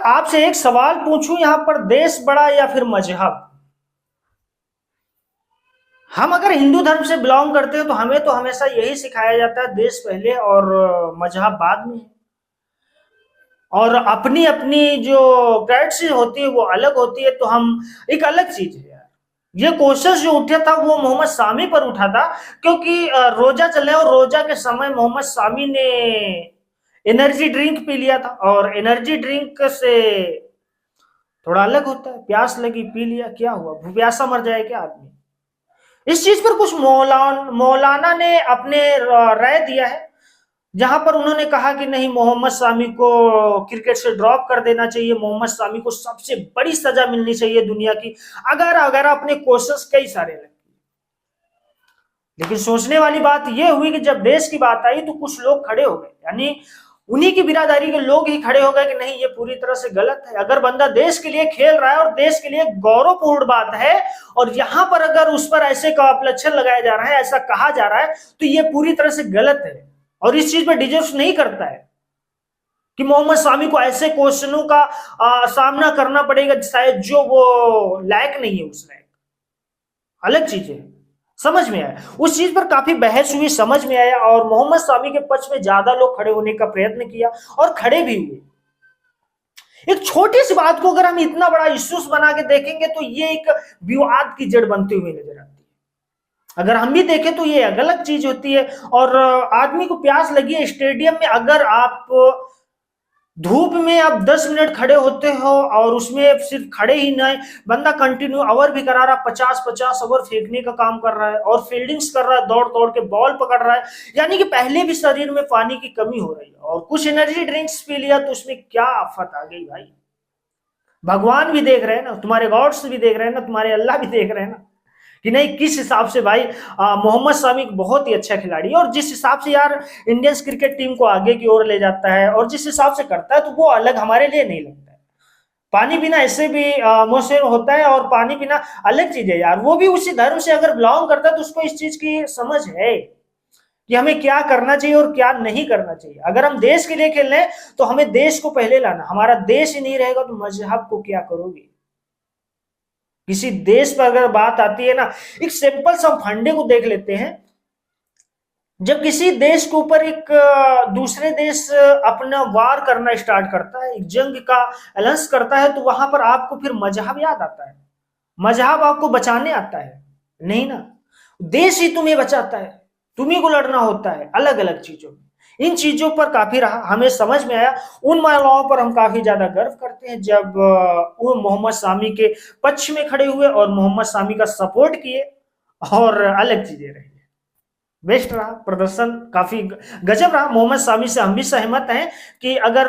आपसे एक सवाल पूछूं, यहां पर देश बड़ा या फिर मजहब? हम अगर हिंदू धर्म से बिलोंग करते हैं तो हमें तो हमेशा यही सिखाया जाता है, देश पहले और मजहब बाद में। और अपनी अपनी जो क्रेडिट्स होती है वो अलग होती है, तो हम एक अलग चीज है यार। ये क्वेश्चन जो उठा था वो मोहम्मद शामी पर उठा था, क्योंकि रोजा चले और रोजा के समय मोहम्मद शामी ने एनर्जी ड्रिंक पी लिया था, और एनर्जी ड्रिंक से थोड़ा अलग होता है, प्यास लगी पी लिया, क्या हुआ, प्यासा मर जाए क्या आदमी? इस चीज पर कुछ मौलाना ने अपने राय दिया है, जहां पर उन्होंने कहा कि नहीं, मोहम्मद शामी को क्रिकेट से ड्रॉप कर देना चाहिए, मोहम्मद शामी को सबसे बड़ी सजा मिलनी चाहिए दुनिया की, अगर अगर अपने कोशिश कई सारे लगे। लेकिन सोचने वाली बात यह हुई कि जब देश की बात आई तो कुछ लोग खड़े हो गए, यानी उन्हीं की बिरादरी के लोग ही खड़े हो गए कि नहीं, ये पूरी तरह से गलत है। अगर बंदा देश के लिए खेल रहा है और देश के लिए गौरवपूर्ण बात है, और यहां पर अगर उस पर ऐसे का अपलक्षण लगाया जा रहा है, ऐसा कहा जा रहा है, तो ये पूरी तरह से गलत है और इस चीज पर डिजर्व नहीं करता है कि मोहम्मद शामी को ऐसे क्वेश्चनों का सामना करना पड़ेगा शायद जो वो लायक नहीं है, उस लायक। अलग चीज है, समझ में आया। उस चीज पर काफी बहस हुई, समझ में आया, और मोहम्मद शामी के पक्ष में ज्यादा लोग खड़े होने का प्रयत्न किया और खड़े भी हुए। एक छोटी सी बात को अगर हम इतना बड़ा इश्यूज बना के देखेंगे तो ये एक विवाद की जड़ बनती हुई नजर आती है। अगर हम भी देखें तो ये गलत चीज होती है। और आदमी को प्यास लगी है स्टेडियम में, अगर आप धूप में आप 10 मिनट खड़े होते हो और उसमें सिर्फ खड़े ही नहीं, बंदा कंटिन्यू ओवर भी करा रहा, 50-50 ओवर फेंकने का काम कर रहा है और फील्डिंग्स कर रहा है, दौड़ दौड़ के बॉल पकड़ रहा है, यानी कि पहले भी शरीर में पानी की कमी हो रही है, और कुछ एनर्जी ड्रिंक्स पी लिया तो उसमें क्या आफत आ गई भाई। भगवान भी देख रहे हैं ना, तुम्हारे गॉड्स भी देख रहे हैं ना, तुम्हारे अल्लाह भी देख रहे हैं ना कि नहीं, किस हिसाब से भाई मोहम्मद शामी बहुत ही अच्छा खिलाड़ी है, और जिस हिसाब से यार इंडियन क्रिकेट टीम को आगे की ओर ले जाता है और जिस हिसाब से करता है, तो वो अलग हमारे लिए नहीं लगता है। पानी पीना ऐसे भी मुश्किल होता है, और पानी पीना अलग चीज है यार। वो भी उसी धर्म से अगर बिलोंग करता है तो उसको इस चीज की समझ है कि हमें क्या करना चाहिए और क्या नहीं करना चाहिए। अगर हम देश के लिए खेल रहे हैं तो हमें देश को पहले लाना, हमारा देश ही नहीं रहेगा तो मजहब को क्या करोगे। किसी देश पर अगर बात आती है ना, एक सिंपल सा फंडे को देख लेते हैं। जब किसी देश के ऊपर एक दूसरे देश अपना वार करना स्टार्ट करता है, एक जंग का ऐलान करता है, तो वहां पर आपको फिर मजहब याद आता है? मजहब आपको बचाने आता है? नहीं ना, देश ही तुम्हें बचाता है, तुम्ही को लड़ना होता है अलग अलग चीजों में। इन चीजों पर काफी रहा, हमें समझ में आया, उन महिलाओं पर हम काफी ज्यादा गर्व करते हैं जब वो मोहम्मद शामी के पक्ष में खड़े हुए और मोहम्मद शामी का सपोर्ट किए, और अलग चीजें रही। बेस्ट रहा प्रदर्शन, काफी गजब रहा। मोहम्मद शामी से हम भी सहमत हैं कि अगर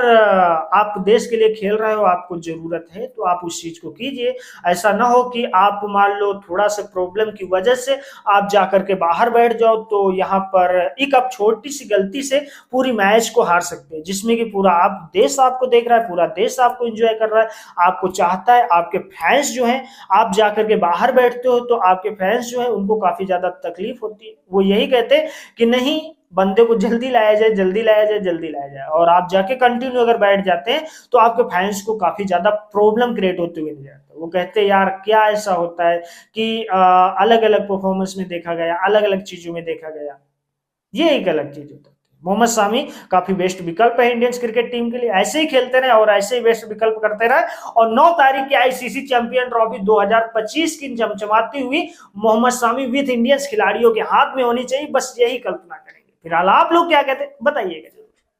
आप देश के लिए खेल रहे हो, आपको जरूरत है, तो आप उस चीज को कीजिए। ऐसा ना हो कि आप मान लो थोड़ा सा प्रॉब्लम की वजह से आप जाकर के बाहर बैठ जाओ, तो यहाँ पर एक आप छोटी सी गलती से पूरी मैच को हार सकते हैं, जिसमें कि पूरा आप देश आपको देख रहा है, पूरा देश आपको एंजॉय कर रहा है, आपको चाहता है। आपके फैंस जो हैं, आप जाकर के बाहर बैठते हो तो आपके फैंस जो है उनको काफी ज्यादा तकलीफ होती है। वो यही कहते कि नहीं, बंदे को जल्दी लाया जाए, जल्दी लाया जाए, जल्दी लाया जाए, और आप जाके कंटिन्यू अगर बैठ जाते हैं तो आपके फैंस को काफी ज्यादा प्रॉब्लम क्रिएट होते हुए नजर आता है। वो कहते हैं यार क्या ऐसा होता है कि अलग अलग परफॉर्मेंस में देखा गया, अलग अलग चीजों में देखा गया, ये एक अलग चीज होता है। मोहम्मद शामी काफी बेस्ट विकल्प है इंडियन क्रिकेट टीम के लिए। ऐसे ही खेलते रहे और ऐसे ही बेस्ट विकल्प करते रहे, और 9 तारीख की आईसीसी चैंपियन ट्रॉफी 2025 की चमचमाती हुई मोहम्मद शामी विद इंडियंस खिलाड़ियों के हाथ में होनी चाहिए, बस यही कल्पना करेंगे। फिलहाल आप लोग क्या कहते हैं बताइएगा।